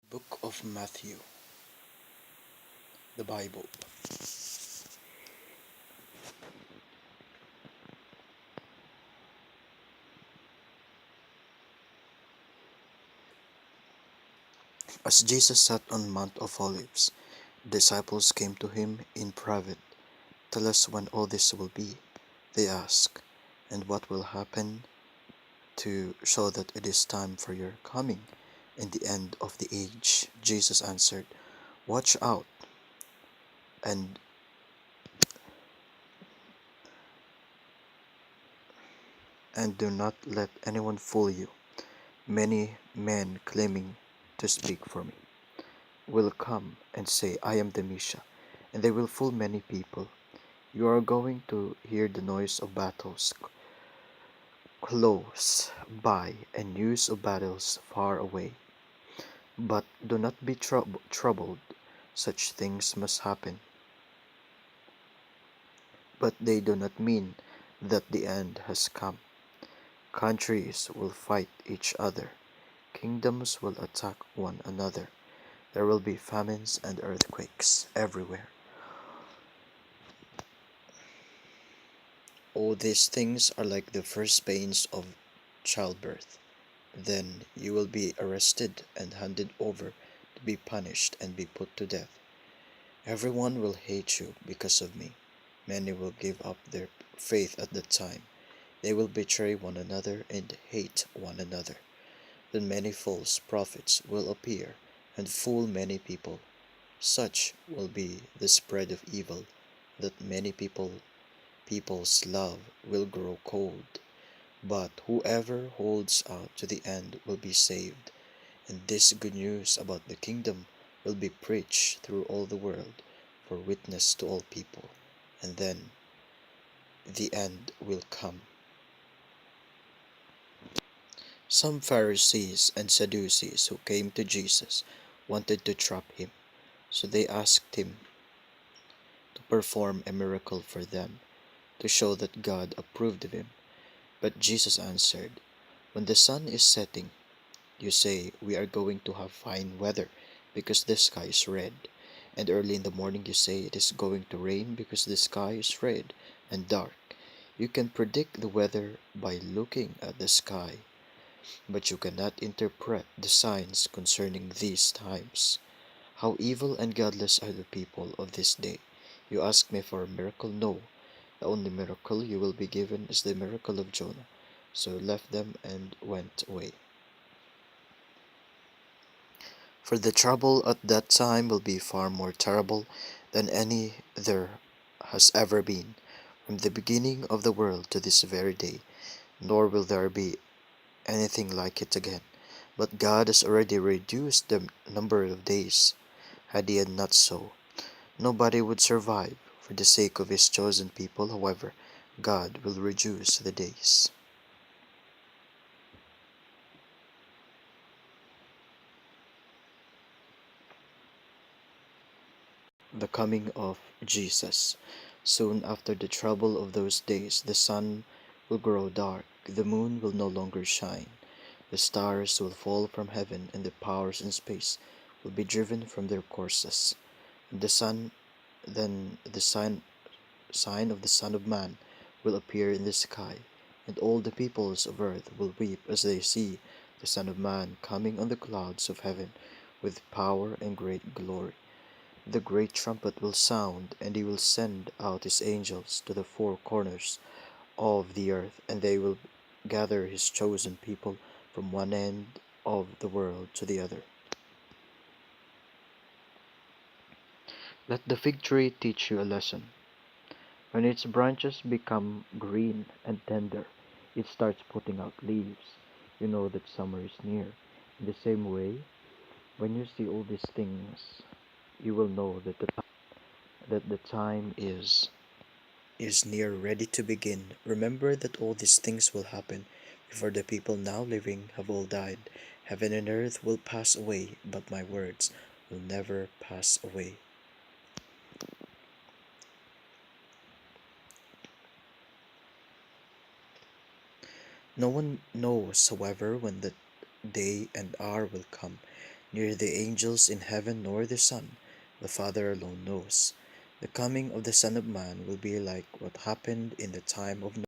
Book of Matthew, the Bible. As Jesus sat on Mount of Olives, disciples came to him in private. Tell us when all this will be, they asked, and what will happen to show that it is time for your coming and the end of the age. Jesus answered, Watch out and do not let anyone fool you. Many men claiming to speak for me will come and say, I am the Messiah, and they will fool many people. You are going to hear the noise of battles close by and news of battles far away. But do not be troubled. Such things must happen, but they do not mean that the end has come. Countries will fight each other. Kingdoms will attack one another. There will be famines and earthquakes everywhere. All these things are like the first pains of childbirth. Then you will be arrested and handed over to be punished and be put to death. Everyone will hate you because of me. Many will give up their faith at that time. They will betray one another and hate one another. Then many false prophets will appear and fool many people. Such will be the spread of evil that many people's love will grow cold. But whoever holds out to the end will be saved. And this good news about the kingdom will be preached through all the world for witness to all people, and then the end will come. Some Pharisees and Sadducees who came to Jesus wanted to trap him, so they asked him to perform a miracle for them to show that God approved of him. But Jesus answered, When the sun is setting, you say, We are going to have fine weather because the sky is red. And early in the morning you say it is going to rain because the sky is red and dark. You can predict the weather by looking at the sky, but you cannot interpret the signs concerning these times. How evil and godless are the people of this day. You ask me for a miracle? No, the only miracle you will be given is the miracle of Jonah. So he left them and went away. For the trouble at that time will be far more terrible than any there has ever been, from the beginning of the world to this very day, nor will there be anything like it again. But God has already reduced the number of days. Had he not so, nobody would survive. For the sake of his chosen people, however, God will reduce the days. The coming of Jesus. Soon after the trouble of those days, the sun will grow dark, the moon will no longer shine, the stars will fall from heaven, and the powers in space will be driven from their courses. The sun, then the sign of the Son of Man will appear in the sky, and all the peoples of earth will weep as they see the Son of Man coming on the clouds of heaven with power and great glory. The great trumpet will sound, and he will send out his angels to the four corners of the earth, and they will gather his chosen people from one end of the world to the other. Let the fig tree teach you a lesson. When its branches become green and tender, it starts putting out leaves. You know that summer is near. In the same way, when you see all these things, you will know that the time is near, ready to begin. Remember that all these things will happen before the people now living have all died. Heaven and earth will pass away, but my words will never pass away. No one knows, however, when the day and hour will come, neither the angels in heaven nor the Son. The Father alone knows. The coming of the Son of Man will be like what happened in the time of Noah.